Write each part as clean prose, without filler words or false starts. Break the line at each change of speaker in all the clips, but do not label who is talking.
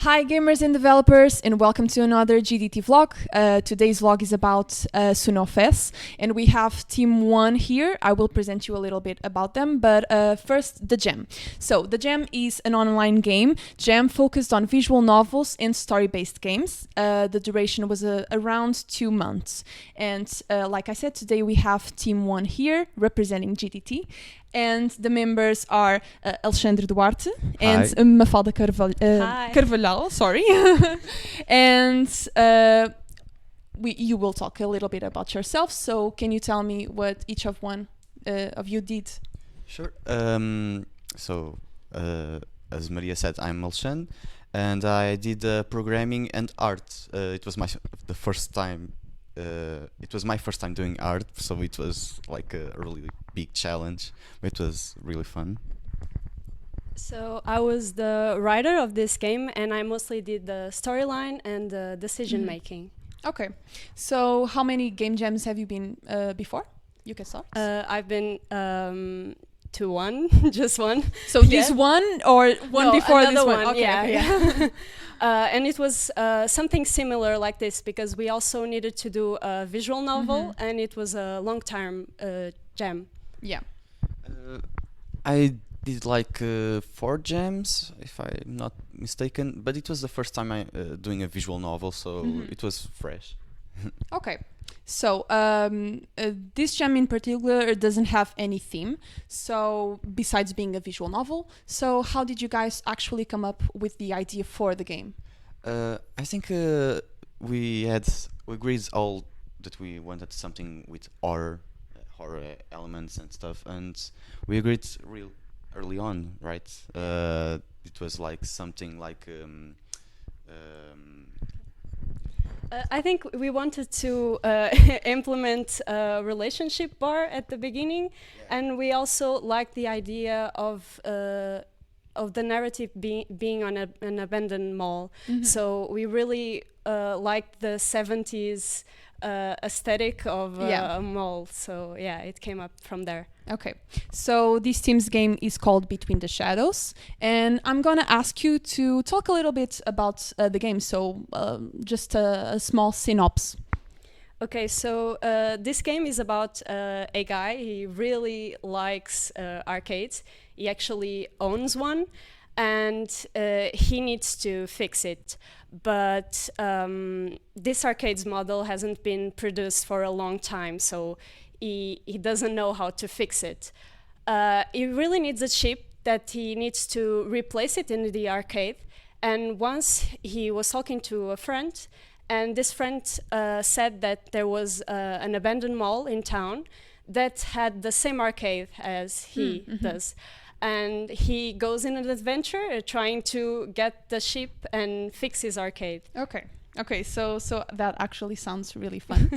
Hi gamers and developers, and welcome to another GDT vlog. Today's vlog is about Sunofes, and we have Team 1 here. I will present you a little bit about them, but first the Jam. So the Jam is an online game. Jam focused on visual novels and story-based games. The duration was around 2 months. And like I said, today we have Team 1 here representing GDT. And the members are Alexandre Duarte and Mafalda Carvalhal, sorry. And you will talk a little bit about yourself. So can you tell me what each of one of you did?
Sure. As Maria said, I'm Alexandre, and I did programming and art. It was my first time doing art, so it was like a really big challenge, but it was really fun.
So I was the writer of this game, and I mostly did the storyline and the decision making.
Okay, so how many game jams have you been before? You can start.
I've been to one, just one.
So this one or one before this one?
Okay, yeah. And it was something similar like this, because we also needed to do a visual novel, and it was a long-term jam.
Yeah.
I did like 4 jams, if I'm not mistaken, but it was the first time I doing a visual novel, so it was fresh.
Okay. So this jam in particular doesn't have any theme, so besides being a visual novel. So how did you guys actually come up with the idea for the game?
I think we agreed all that we wanted something with horror elements and stuff, and we agreed real early on, right? It was like something like
I think we wanted to implement a relationship bar at the beginning, and we also liked the idea of the narrative being on an abandoned mall. So we really liked the 70s aesthetic of a mall. So yeah, it came up from there.
Okay, so this team's game is called Between the Shadows, and I'm gonna ask you to talk a little bit about the game, so just a small synopsis.
Okay, so this game is about a guy. He really likes arcades. He actually owns one, and he needs to fix it. But this arcade's model hasn't been produced for a long time, so he doesn't know how to fix it. He really needs a chip that he needs to replace it in the arcade. And once he was talking to a friend, and this friend said that there was an abandoned mall in town that had the same arcade as he does. And he goes in an adventure trying to get the chip and fix his arcade.
Okay, so that actually sounds really fun,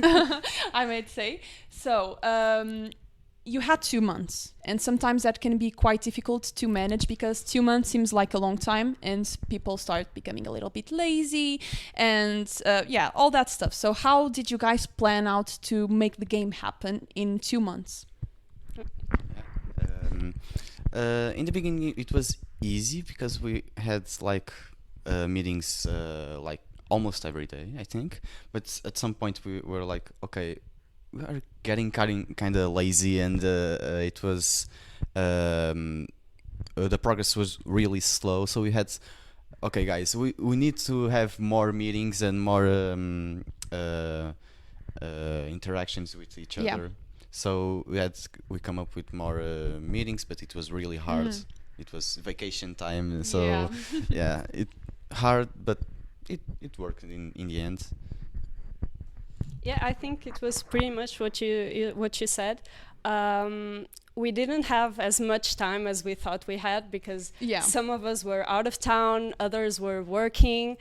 I might say. So you had 2 months, and sometimes that can be quite difficult to manage because 2 months seems like a long time, and people start becoming a little bit lazy, and all that stuff. So how did you guys plan out to make the game happen in 2 months?
In the beginning, it was easy because we had like meetings like almost every day, I think. But at some point, we were like, okay, we are getting kind of lazy, and it was the progress was really slow. So we had, okay, guys, we need to have more meetings and more interactions with each other. So we come up with more meetings, but it was really hard. It was vacation time, so it hard, but it worked in the end.
Yeah, I think it was pretty much what you said. We didn't have as much time as we thought we had because some of us were out of town, others were working.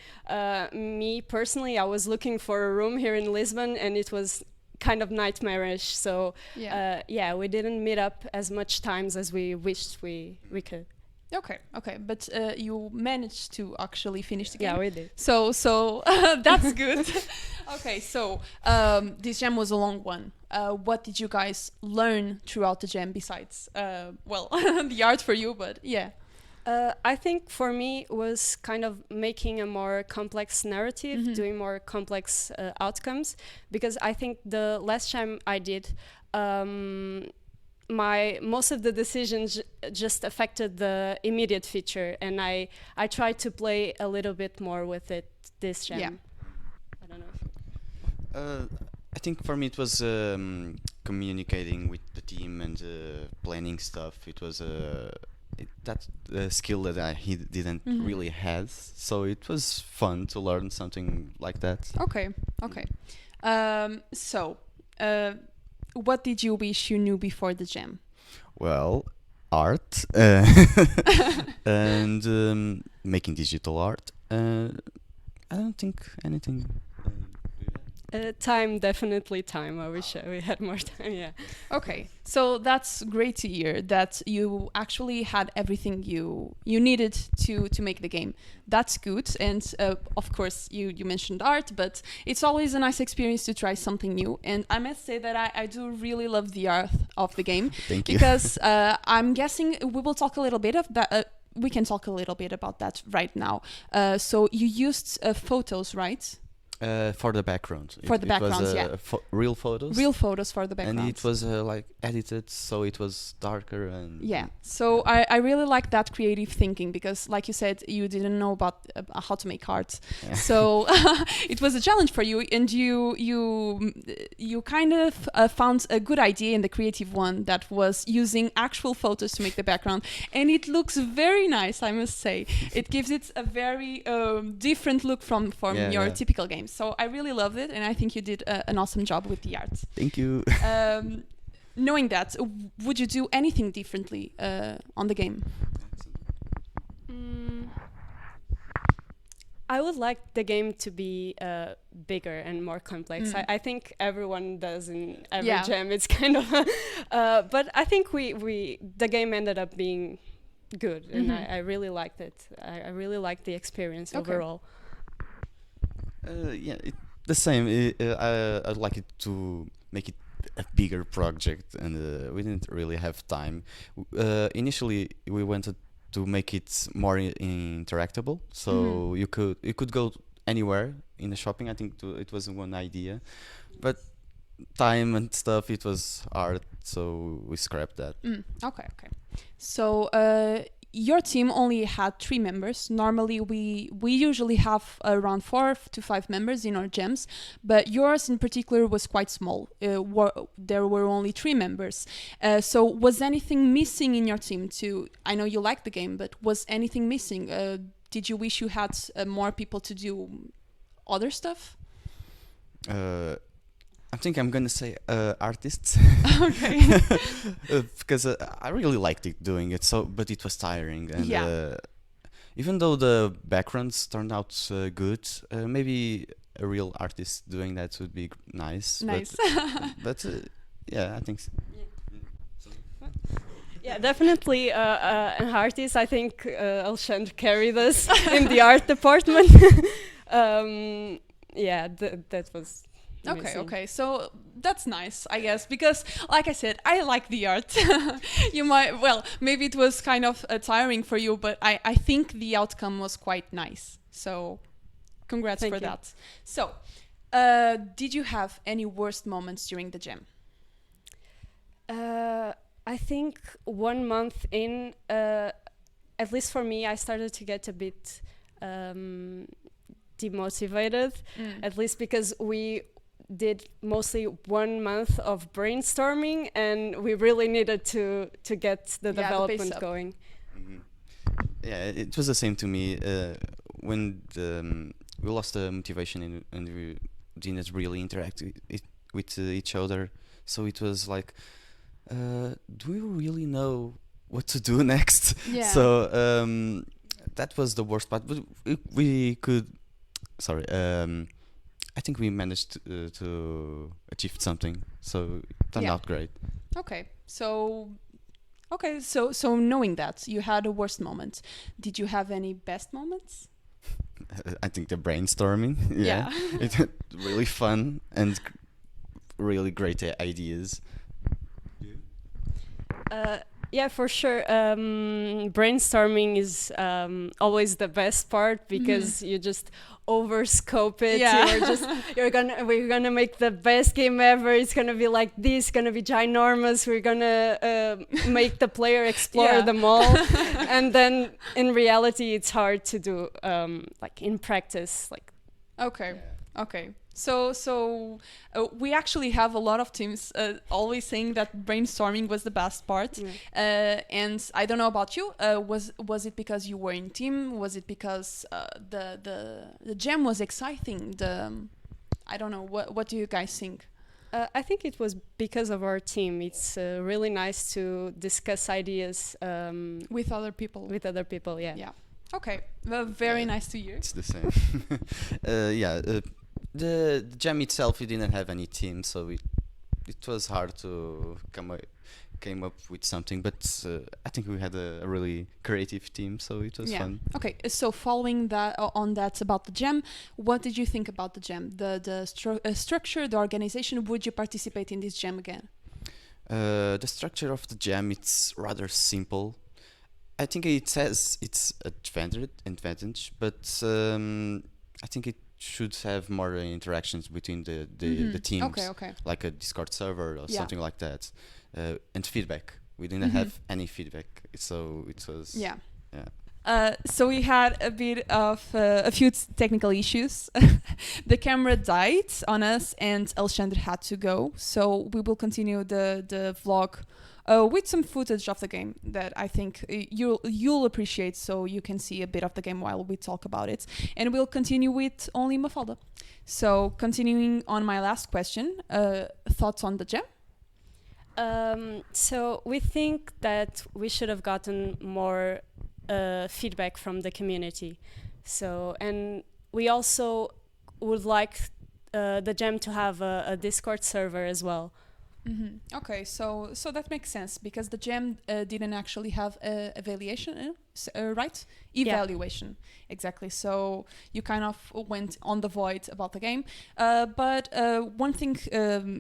Me personally, I was looking for a room here in Lisbon, and it was kind of nightmarish. So we didn't meet up as much times as we wished we could.
Okay, but you managed to actually finish the game.
Yeah, we did.
So that's good. Okay, so this jam was a long one. What did you guys learn throughout the jam besides, the art for you, but yeah.
I think for me was kind of making a more complex narrative, doing more complex outcomes, because I think the last time I did, most of the decisions just affected the immediate feature, and I tried to play a little bit more with it this jam.
Yeah.
I don't know.
I think for me it was communicating with the team and planning stuff. It was that skill that he didn't really have, so it was fun to learn something like that.
Okay. So, what did you wish you knew before the jam?
Well, art and making digital art. I don't think anything.
Definitely time. I wish we had more time. Yeah.
Okay, so that's great to hear that you actually had everything you needed to make the game. That's good, and of course you mentioned art, but it's always a nice experience to try something new. And I must say that I do really love the art of the game.
Thank you.
Because I'm guessing we will talk a little bit of that. We can talk a little bit about that right now. So you used photos, right?
For the background.
For the backgrounds,
was,
yeah.
Real photos.
Real photos for the background.
And it was like edited, so it was darker and.
Yeah. So I really like that creative thinking because, like you said, you didn't know about how to make art.
Yeah.
So it was a challenge for you, and you kind of found a good idea in the creative one that was using actual photos to make the background, and it looks very nice. I must say, it gives it a very different look from your typical games. So I really loved it, and I think you did an awesome job with the art.
Thank you.
Knowing that, would you do anything differently on the game?
I would like the game to be bigger and more complex. I think everyone does in every jam. It's kind of, but I think the game ended up being good, and I really liked it. I really liked the experience overall.
The same. I'd like it to make it a bigger project, and we didn't really have time. Initially, we wanted to make it more interactable, so you could go anywhere in the shopping. I think it was one idea, but time and stuff, it was hard, so we scrapped that.
Okay. So your team only had 3 members. Normally we usually have around 4 to 5 members in our jams, but yours in particular was quite small. There were only 3 members. So was anything missing in your team too? I know you liked the game, but was anything missing? Did you wish you had more people to do other stuff?
I think I'm gonna say artists.
Okay.
Because I really liked doing it. But it was tiring, and even though the backgrounds turned out good, maybe a real artist doing that would be nice. But yeah, I think so.
Yeah, definitely an artist. I think Alexandre carried us in the art department. That was.
Okay, so that's nice, I guess, because like I said, I like the art. Maybe it was kind of tiring for you, but I think the outcome was quite nice. So congrats for that. So did you have any worst moments during the jam?
I think 1 month in, at least for me, I started to get a bit demotivated, at least because we did mostly 1 month of brainstorming, and we really needed to get the development going.
Yeah, it was the same to me. When we lost the motivation and we didn't really interact with each other, so it was like, do we really know what to do next?
Yeah.
So that was the worst part. But we could. Sorry. I think we managed to achieve something, so it turned out great.
Okay, so knowing that you had a worst moment, did you have any best moments?
I think the brainstorming. Yeah. It was really fun and really great ideas.
Yeah, for sure. Brainstorming is always the best part because you just overscope it.
Yeah.
We're gonna make the best game ever. It's gonna be like this. Gonna be ginormous. We're gonna make the player explore them all. And then in reality, it's hard to do. Like in practice, like.
Okay. Okay. So we actually have a lot of teams always saying that brainstorming was the best part. And I don't know about you. Was it because you were in team? Was it because the jam was exciting? I don't know. What do you guys think?
I think it was because of our team. It's really nice to discuss ideas
With other people.
with other people. Yeah.
Yeah. Okay. Well, very nice to hear.
It's the same. The jam itself, we didn't have any team, so it was hard to came up with something. But I think we had a really creative team, so it was fun.
Okay. So following that on that about the jam, what did you think about the jam? The structure, the organization. Would you participate in this jam again?
The structure of the jam, it's rather simple. I think it has its advantage, but I think it should have more interactions between the teams,
Okay.
like a Discord server or something like that, and feedback. We didn't have any feedback, so it was
So we had a bit of a few technical issues. The camera died on us, and Alexandre had to go. So we will continue the vlog with some footage of the game that I think you'll appreciate, so you can see a bit of the game while we talk about it. And we'll continue with only Mafalda. So continuing on my last question, thoughts on the jam?
So we think that we should have gotten more feedback from the community. So, and we also would like the jam to have a Discord server as well.
Okay, so that makes sense because the jam didn't actually have evaluation, right? Evaluation, exactly. So you kind of went on the void about the game. But one thing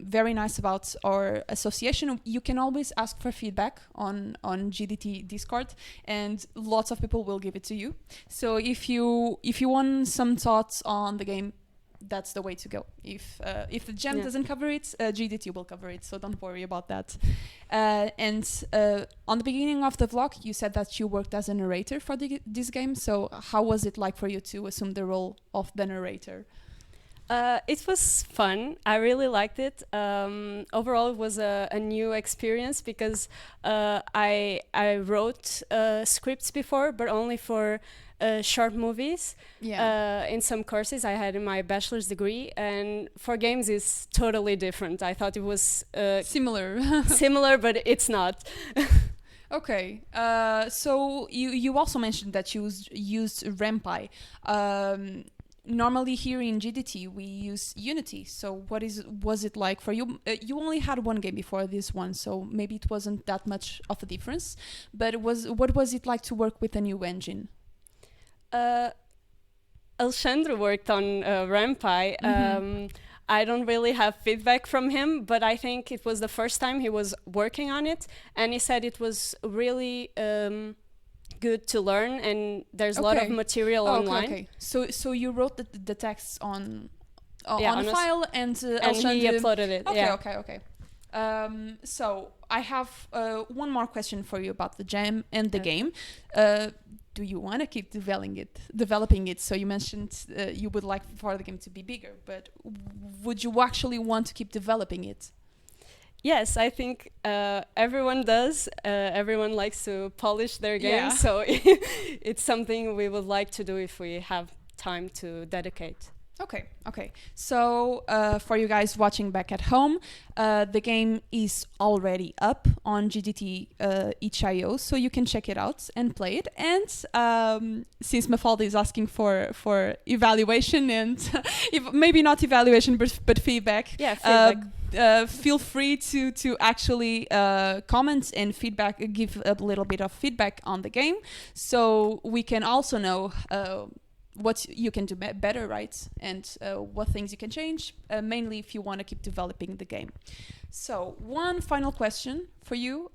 very nice about our association, you can always ask for feedback on GDT Discord, and lots of people will give it to you. So if you want some thoughts on the game, that's the way to go. If the jam doesn't cover it, GDT will cover it, so don't worry about that. And on the beginning of the vlog, you said that you worked as a narrator for this game. So how was it like for you to assume the role of the narrator?
It was fun. I really liked it. Overall, it was a new experience because I wrote scripts before, but only for short movies. In some courses I had in my bachelor's degree, and for games is totally different. I thought it was similar, but it's not.
Okay, so you also mentioned that you used RAMPI. Normally here in GDT we use Unity. So was it like for you? You only had one game before this one, so maybe it wasn't that much of a difference. But what was it like to work with a new engine?
Alexandre worked on RAMPI. I don't really have feedback from him, but I think it was the first time he was working on it, and he said it was really good to learn, and there's a lot of material online.
Okay. So you wrote the texts on a file, and
he uploaded it.
Okay. So I have one more question for you about the jam and the game. Do you want to keep developing it? So you mentioned you would like for the game to be bigger, but would you actually want to keep developing it?
Yes, I think everyone does. Everyone likes to polish their games, so it's something we would like to do if we have time to dedicate.
Okay. So for you guys watching back at home, the game is already up on GDT itch.io, so you can check it out and play it. And since Mafalda is asking for evaluation and maybe not evaluation but feedback, feel free to actually comment and give a little bit of feedback on the game, so we can also know what you can do better, right? And what things you can change, mainly if you want to keep developing the game. So one final question for you.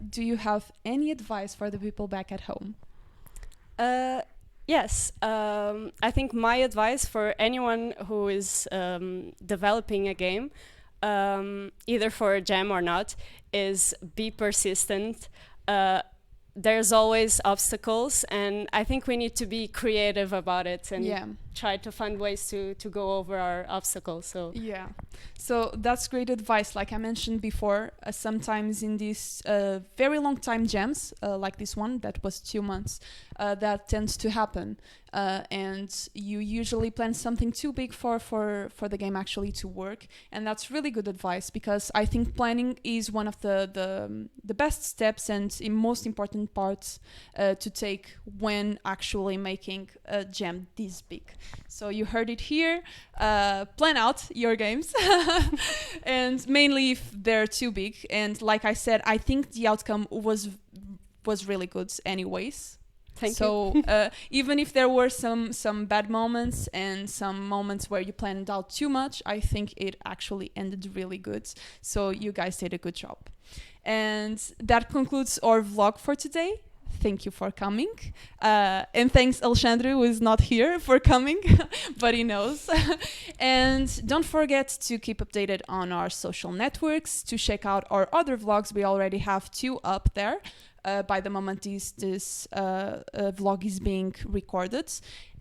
Do you have any advice for the people back at home?
Yes, I think my advice for anyone who is developing a game, either for a jam or not, is be persistent. There's always obstacles, and I think we need to be creative about it and try to find ways to go over our obstacles.
So that's great advice. Like I mentioned before, sometimes in these very long time jams, like this one that was 2 months, that tends to happen. And you usually plan something too big for the game actually to work, and that's really good advice, because I think planning is one of the best steps and most important parts to take when actually making a jam this big. So you heard it here. Plan out your games, and mainly if they're too big. And like I said, I think the outcome was really good anyways.
Thank you.
Even if there were some bad moments and some moments where you planned out too much, I think it actually ended really good. So you guys did a good job. And that concludes our vlog for today. Thank you for coming. And thanks Alexandre, who is not here, for coming, but he knows. And don't forget to keep updated on our social networks, to check out our other vlogs. We already have 2 up there. By the moment this vlog is being recorded,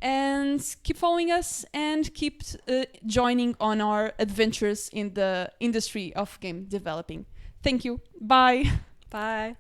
and keep following us and keep joining on our adventures in the industry of game developing. Thank you. Bye.
Bye.